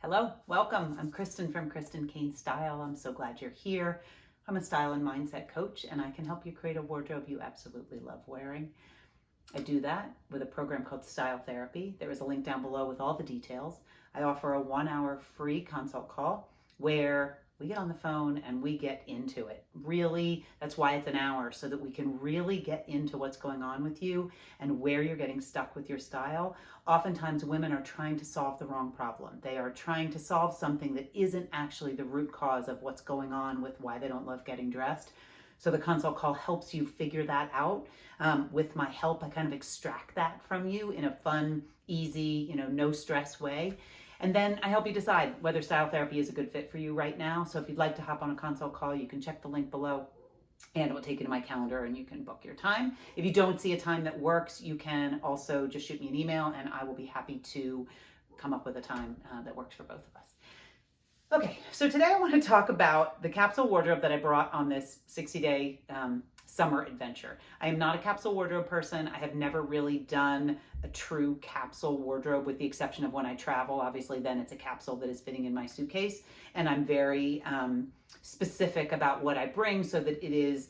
Hello, welcome. I'm Kristen from Kristen Cain Style. I'm so glad you're here. I'm a style and mindset coach, and I can help you create a wardrobe you absolutely love wearing. I do that with a program called Style Therapy. There is a link down below with all the details. I offer a 1-hour free consult call where we get on the phone and we get into it. Really, that's why it's an hour, so that we can really get into what's going on with you and where you're getting stuck with your style. Oftentimes, women are trying to solve the wrong problem. They are trying to solve something that isn't actually the root cause of what's going on with why they don't love getting dressed. So the consult call helps you figure that out. With my help, I kind of extract that from you in a fun, easy, no stress way. And then I help you decide whether style therapy is a good fit for you right now. So if you'd like to hop on a consult call, you can check the link below and it will take you to my calendar and you can book your time. If you don't see a time that works, you can also just shoot me an email and I will be happy to come up with a time that works for both of us. Okay, so today I want to talk about the capsule wardrobe that I brought on this 60-day summer adventure. I am not a capsule wardrobe person. I have never really done a true capsule wardrobe with the exception of when I travel. Obviously, then it's a capsule that is fitting in my suitcase. And I'm very specific about what I bring so that it is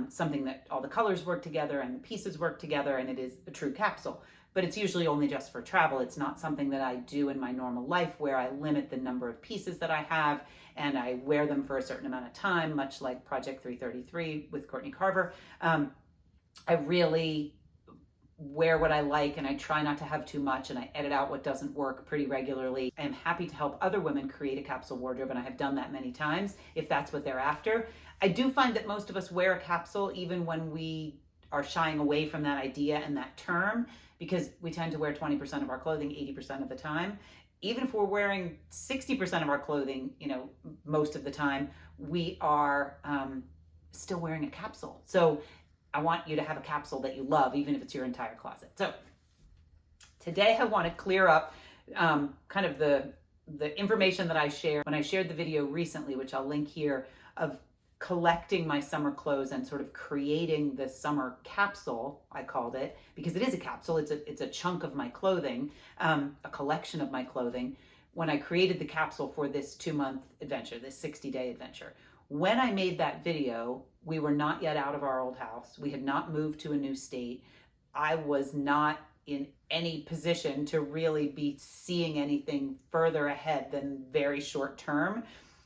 something that all the colors work together and the pieces work together and it is a true capsule. But it's usually only just for travel. It's not something that I do in my normal life where I limit the number of pieces that I have and I wear them for a certain amount of time, much like Project 333 with Courtney Carver. I really wear what I like and I try not to have too much and I edit out what doesn't work pretty regularly. I am happy to help other women create a capsule wardrobe and I have done that many times if that's what they're after. I do find that most of us wear a capsule even when we are shying away from that idea and that term, because we tend to wear 20% of our clothing 80% of the time. Even if we're wearing 60% of our clothing, most of the time, we are still wearing a capsule. So I want you to have a capsule that you love, even if it's your entire closet. So today I want to clear up kind of the information that I shared when I shared the video recently, which I'll link here, of collecting my summer clothes and sort of creating the summer capsule, I called it, because it is a capsule. It's a chunk of my clothing, a collection of my clothing. When I created the capsule for this 2-month adventure, this 60-day adventure, when I made that video, we were not yet out of our old house. We had not moved to a new state. I was not in any position to really be seeing anything further ahead than very short term.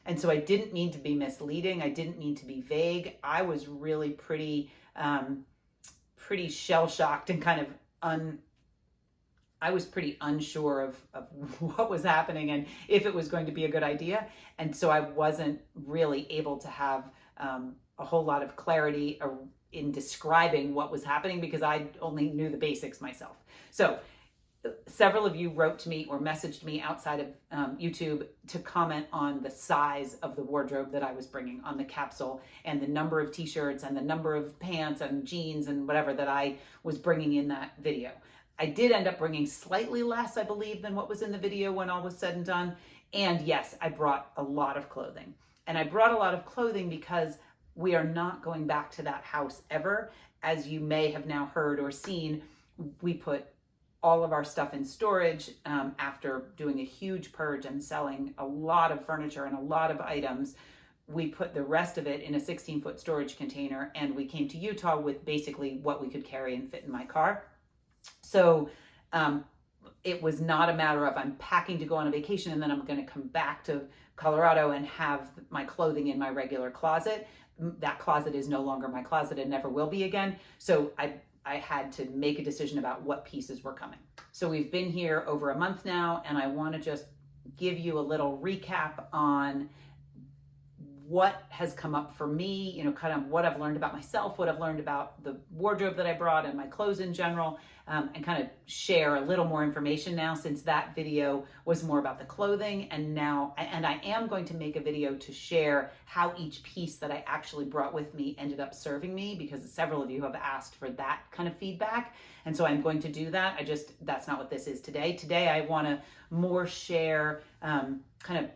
And so I didn't mean to be misleading. I didn't mean to be vague. I was really pretty shell-shocked and kind of I was pretty unsure of what was happening and if it was going to be a good idea. And so I wasn't really able to have a whole lot of clarity in describing what was happening because I only knew the basics myself. So several of you wrote to me or messaged me outside of YouTube to comment on the size of the wardrobe that I was bringing on the capsule and the number of t-shirts and the number of pants and jeans and whatever that I was bringing in that video. I did end up bringing slightly less, I believe, than what was in the video when all was said and done. And yes, I brought a lot of clothing. And I brought a lot of clothing because we are not going back to that house ever. As you may have now heard or seen, we put all of our stuff in storage after doing a huge purge and selling a lot of furniture and a lot of items. We put the rest of it in a 16-foot storage container and we came to Utah with basically what we could carry and fit in my car. So it was not a matter of I'm packing to go on a vacation and then I'm going to come back to Colorado and have my clothing in my regular closet. That closet is no longer my closet and never will be again. So I had to make a decision about what pieces were coming. So we've been here over a month now, and I want to just give you a little recap on what has come up for me, kind of what I've learned about myself, what I've learned about the wardrobe that I brought and my clothes in general, and kind of share a little more information now since that video was more about the clothing. And I am going to make a video to share how each piece that I actually brought with me ended up serving me, because several of you have asked for that kind of feedback. And so I'm going to do that. That's not what this is today. Today, I want to more share kind of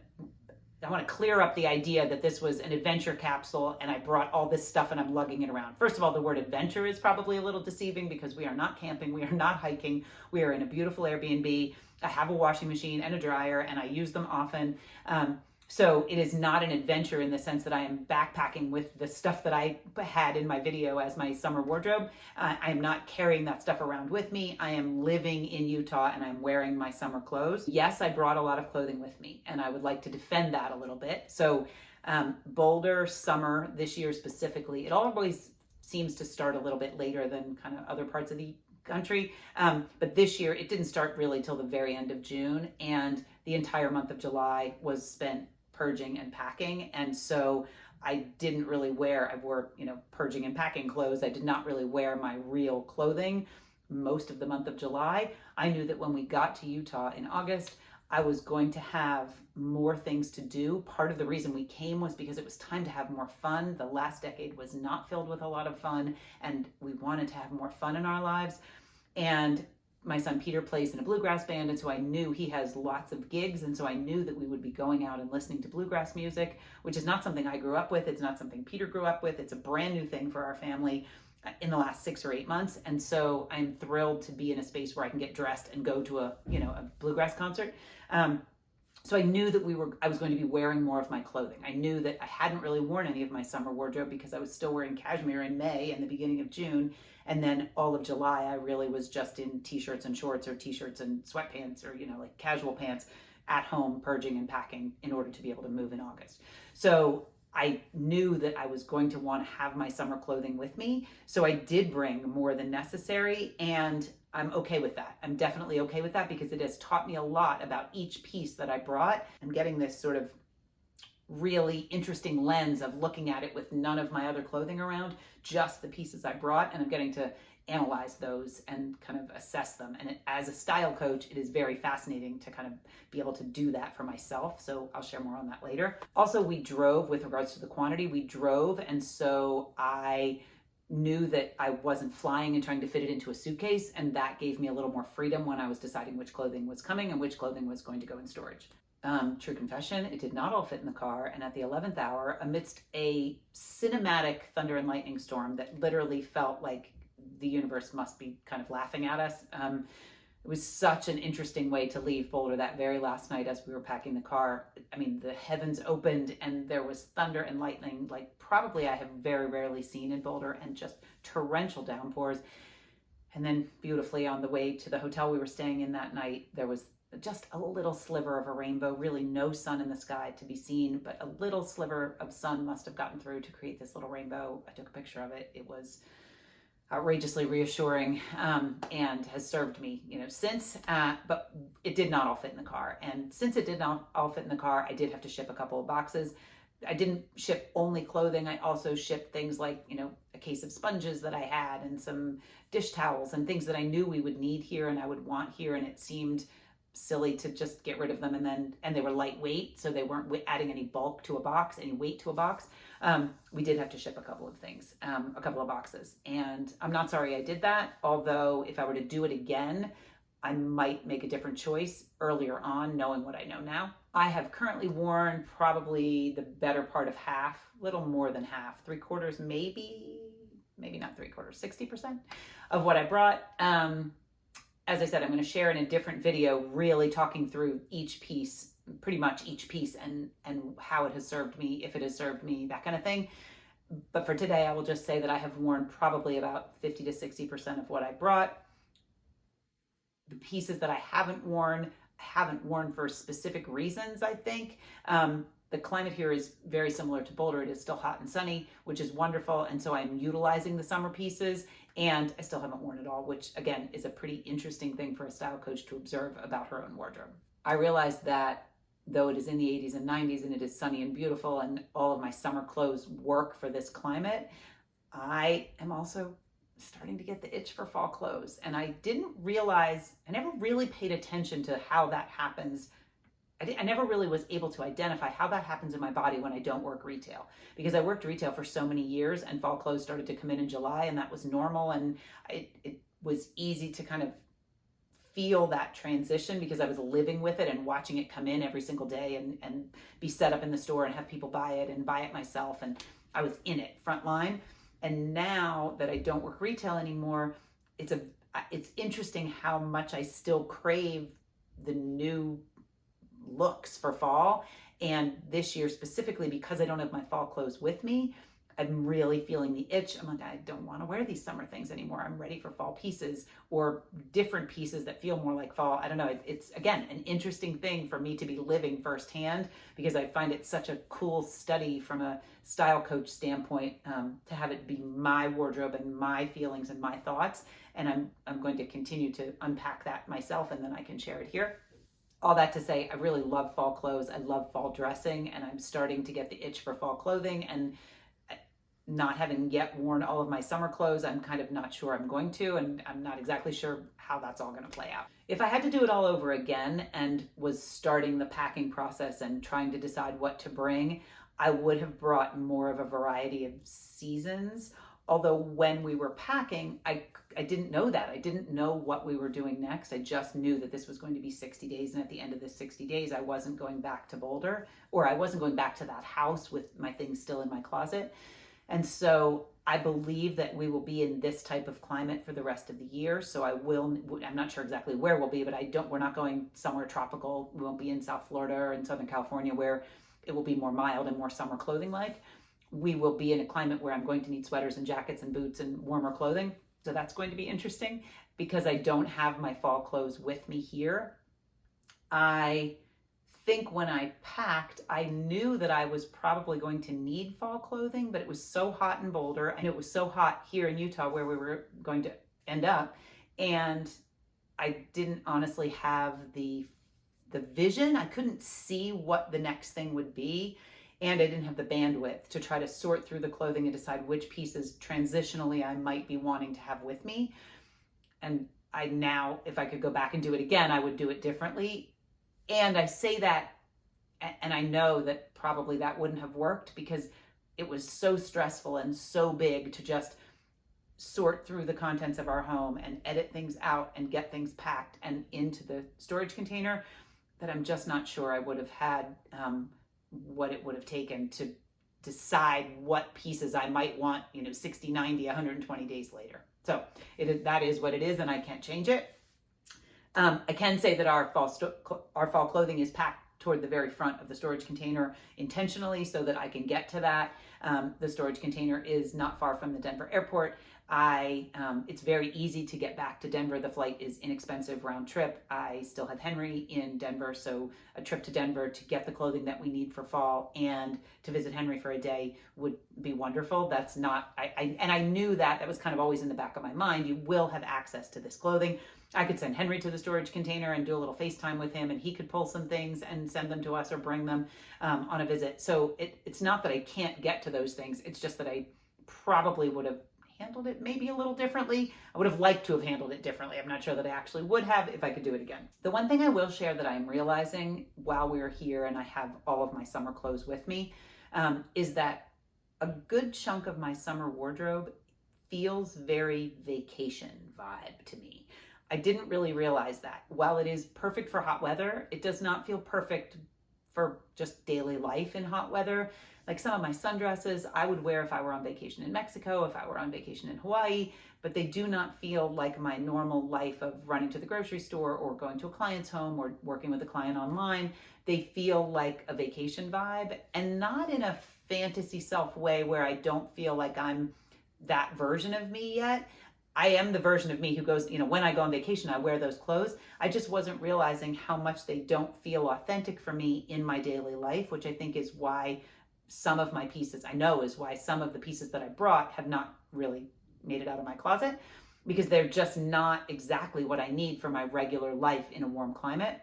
to clear up the idea that this was an adventure capsule and I brought all this stuff and I'm lugging it around. First of all, the word adventure is probably a little deceiving because we are not camping, we are not hiking, we are in a beautiful Airbnb. I have a washing machine and a dryer and I use them often. So it is not an adventure in the sense that I am backpacking with the stuff that I had in my video as my summer wardrobe. I am not carrying that stuff around with me. I am living in Utah and I'm wearing my summer clothes. Yes, I brought a lot of clothing with me and I would like to defend that a little bit. So Boulder summer this year specifically, it always seems to start a little bit later than kind of other parts of the country. But this year it didn't start really till the very end of June, and the entire month of July was spent purging and packing. And so I didn't really wear, I wore, purging and packing clothes. I did not really wear my real clothing most of the month of July. I knew that when we got to Utah in August, I was going to have more things to do. Part of the reason we came was because it was time to have more fun. The last decade was not filled with a lot of fun, and we wanted to have more fun in our lives. And my son Peter plays in a bluegrass band, and so I knew he has lots of gigs, and so I knew that we would be going out and listening to bluegrass music, which is not something I grew up with. It's not something Peter grew up with. It's a brand new thing for our family in the last 6 or 8 months. And so I'm thrilled to be in a space where I can get dressed and go to a bluegrass concert. So I knew that I was going to be wearing more of my clothing. I knew that I hadn't really worn any of my summer wardrobe because I was still wearing cashmere in May and the beginning of June. And then all of July, I really was just in t-shirts and shorts or t-shirts and sweatpants or, like casual pants at home, purging and packing in order to be able to move in August. So I knew that I was going to want to have my summer clothing with me. So I did bring more than necessary, and I'm okay with that. I'm definitely okay with that because it has taught me a lot about each piece that I brought. I'm getting this sort of really interesting lens of looking at it with none of my other clothing around, just the pieces I brought, and I'm getting to analyze those and kind of assess them. And as a style coach, it is very fascinating to kind of be able to do that for myself. So I'll share more on that later. Also, we drove, with regards to the quantity, we drove. And so I knew that I wasn't flying and trying to fit it into a suitcase. And that gave me a little more freedom when I was deciding which clothing was coming and which clothing was going to go in storage. True confession, it did not all fit in the car. And at the 11th hour, amidst a cinematic thunder and lightning storm that literally felt like the universe must be kind of laughing at us. It was such an interesting way to leave Boulder that very last night as we were packing the car. I mean, the heavens opened and there was thunder and lightning, like probably I have very rarely seen in Boulder, and just torrential downpours. And then beautifully on the way to the hotel we were staying in that night, there was just a little sliver of a rainbow, really no sun in the sky to be seen, but a little sliver of sun must have gotten through to create this little rainbow. I took a picture of it. It was outrageously reassuring, and has served me, since, but it did not all fit in the car. And since it did not all fit in the car, I did have to ship a couple of boxes. I didn't ship only clothing. I also shipped things like, a case of sponges that I had and some dish towels and things that I knew we would need here and I would want here. And it seemed silly to just get rid of them, and they were lightweight, so they weren't adding any bulk to a box, any weight to a box. We did have to ship a couple of things, a couple of boxes, and I'm not sorry I did that, although if I were to do it again, I might make a different choice earlier on, knowing what I know now. I have currently worn probably the better part of half, little more than half, 3/4, maybe not 3/4, 60% of what I brought. As I said, I'm going to share in a different video, really talking through each piece, pretty much each piece, and how it has served me, if it has served me, that kind of thing. But for today, I will just say that I have worn probably about 50 to 60% of what I brought. The pieces that I haven't worn for specific reasons, I think. The climate here is very similar to Boulder. It is still hot and sunny, which is wonderful. And so I'm utilizing the summer pieces, and I still haven't worn it all, which again is a pretty interesting thing for a style coach to observe about her own wardrobe. I realized that though it is in the 80s and 90s and it is sunny and beautiful and all of my summer clothes work for this climate, I am also starting to get the itch for fall clothes. And I didn't realize, I never really paid attention to how that happens. I never really was able to identify how that happens in my body when I don't work retail, because I worked retail for so many years and fall clothes started to come in July, and that was normal. And it was easy to kind of feel that transition because I was living with it and watching it come in every single day and be set up in the store and have people buy it and buy it myself. And I was in it front line. And now that I don't work retail anymore, it's interesting how much I still crave the new looks for fall. And this year specifically, because I don't have my fall clothes with me, I'm really feeling the itch. I'm like, I don't want to wear these summer things anymore. I'm ready for fall pieces or different pieces that feel more like fall. I don't know. It's again, an interesting thing for me to be living firsthand because I find it such a cool study from a style coach standpoint, to have it be my wardrobe and my feelings and my thoughts. And I'm going to continue to unpack that myself, and then I can share it here. All that to say, I really love fall clothes. I love fall dressing, and I'm starting to get the itch for fall clothing. And not having yet worn all of my summer clothes, I'm kind of not sure I'm going to, and I'm not exactly sure how that's all going to play out. If I had to do it all over again and was starting the packing process and trying to decide what to bring, I would have brought more of a variety of seasons. Although when we were packing, I didn't know that. I didn't know what we were doing next. I just knew that this was going to be 60 days. And at the end of this 60 days, I wasn't going back to Boulder, or I wasn't going back to that house with my things still in my closet. And so I believe that we will be in this type of climate for the rest of the year. So I'm not sure exactly where we'll be, but we're not going somewhere tropical. We won't be in South Florida or in Southern California where it will be more mild and more summer clothing like. We will be in a climate where I'm going to need sweaters and jackets and boots and warmer clothing. So that's going to be interesting because I don't have my fall clothes with me here. I think when I packed, I knew that I was probably going to need fall clothing, but it was so hot in Boulder and it was so hot here in Utah where we were going to end up. And I didn't honestly have the vision. I couldn't see what the next thing would be. And I didn't have the bandwidth to try to sort through the clothing and decide which pieces transitionally I might be wanting to have with me. And I now, if I could go back and do it again, I would do it differently. And I say that, and I know that probably that wouldn't have worked because it was so stressful and so big to just sort through the contents of our home and edit things out and get things packed and into the storage container that I'm just not sure I would have had what it would have taken to decide what pieces I might want, 60, 90, 120 days later. So that is what it is, and I can't change it. I can say that our fall clothing is packed toward the very front of the storage container intentionally so that I can get to that. The storage container is not far from the Denver airport. It's very easy to get back to Denver. The flight is inexpensive round trip. I still have Henry in Denver, so a trip to Denver to get the clothing that we need for fall and to visit Henry for a day would be wonderful. That's not, and I knew that was kind of always in the back of my mind. You will have access to this clothing. I could send Henry to the storage container and do a little FaceTime with him, and he could pull some things and send them to us or bring them on a visit. So it's not that I can't get to those things. It's just that I probably would have handled it maybe a little differently. I would have liked to have handled it differently. I'm not sure that I actually would have if I could do it again. The one thing I will share that I'm realizing while we're here and I have all of my summer clothes with me is that a good chunk of my summer wardrobe feels very vacation vibe to me. I didn't really realize that. While it is perfect for hot weather, it does not feel perfect for just daily life in hot weather. Like some of my sundresses I would wear if I were on vacation in Mexico, if I were on vacation in Hawaii, but they do not feel like my normal life of running to the grocery store or going to a client's home or working with a client online. They feel like a vacation vibe, and not in a fantasy self way where I don't feel like I'm that version of me yet. I am the version of me who goes, when I go on vacation, I wear those clothes. I just wasn't realizing how much they don't feel authentic for me in my daily life, which I think is why some of my pieces, is why some of the pieces that I brought have not really made it out of my closet, because they're just not exactly what I need for my regular life in a warm climate.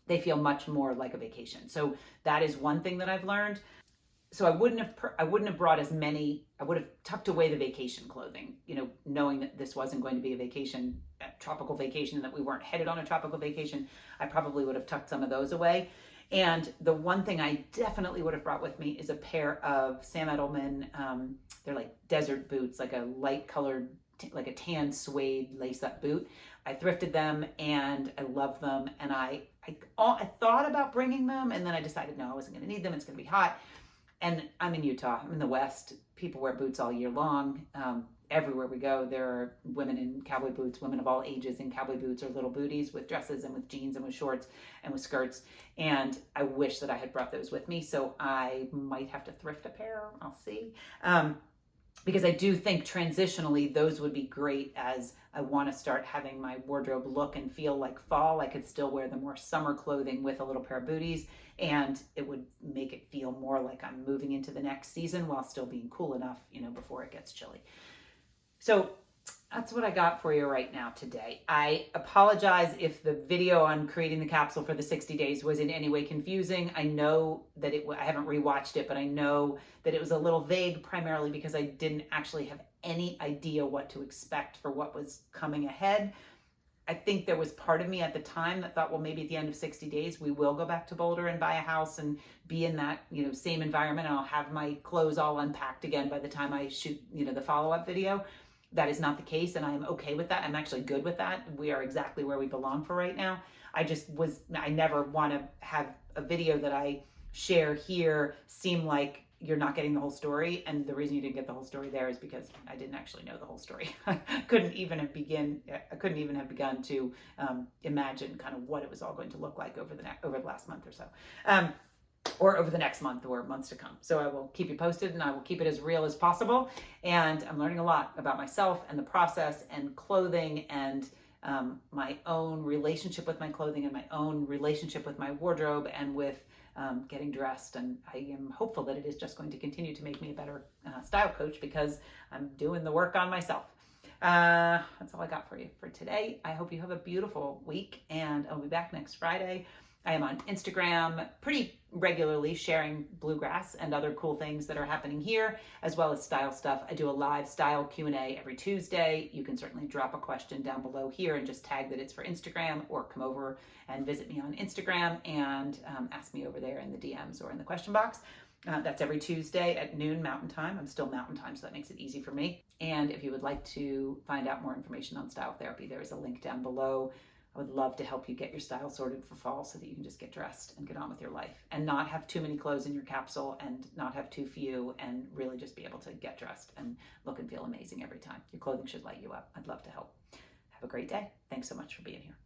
They feel much more like a vacation. So that is one thing that I've learned. So I wouldn't have brought as many. I would have tucked away the vacation clothing, knowing that this wasn't going to be a tropical vacation, and that we weren't headed on a tropical vacation. I probably would have tucked some of those away. And the one thing I definitely would have brought with me is a pair of Sam Edelman. They're like desert boots, like a light colored, like a tan suede lace up boot. I thrifted them and I love them. And I thought about bringing them, and then I decided, no, I wasn't going to need them. It's going to be hot. And I'm in Utah. I'm in the West. People wear boots all year long. Everywhere we go, there are women in cowboy boots, women of all ages in cowboy boots or little booties with dresses and with jeans and with shorts and with skirts. And I wish that I had brought those with me. So I might have to thrift a pair. I'll see. Because I do think transitionally, those would be great as I want to start having my wardrobe look and feel like fall. I could still wear the more summer clothing with a little pair of booties, and it would make it feel more like I'm moving into the next season while still being cool enough, before it gets chilly. So that's what I got for you right now today. I apologize if the video on creating the capsule for the 60 days was in any way confusing. I know that I haven't rewatched it, but I know that it was a little vague, primarily because I didn't actually have any idea what to expect for what was coming ahead. I think there was part of me at the time that thought, well, maybe at the end of 60 days, we will go back to Boulder and buy a house and be in that, same environment. And I'll have my clothes all unpacked again by the time I shoot, the follow-up video. That is not the case, and I'm okay with that. I'm actually good with that. We are exactly where we belong for right now. I never want to have a video that I share here seem like you're not getting the whole story. And the reason you didn't get the whole story there is because I didn't actually know the whole story. I couldn't even have begun to imagine kind of what it was all going to look like over the last month or so. Or over the next month or months to come. So I will keep you posted, and I will keep it as real as possible. And I'm learning a lot about myself and the process and clothing and my own relationship with my clothing and my own relationship with my wardrobe and with getting dressed. And I am hopeful that it is just going to continue to make me a better style coach because I'm doing the work on myself. That's all I got for you for today. I hope you have a beautiful week, and I'll be back next Friday. I am on Instagram pretty regularly sharing bluegrass and other cool things that are happening here, as well as style stuff. I do a live style Q&A every Tuesday. You can certainly drop a question down below here and just tag that it's for Instagram, or come over and visit me on Instagram and ask me over there in the DMs or in the question box. That's every Tuesday at noon Mountain Time. I'm still Mountain Time, so that makes it easy for me. And if you would like to find out more information on style therapy, there is a link down below. I would love to help you get your style sorted for fall so that you can just get dressed and get on with your life and not have too many clothes in your capsule and not have too few, and really just be able to get dressed and look and feel amazing every time. Your clothing should light you up. I'd love to help. Have a great day. Thanks so much for being here.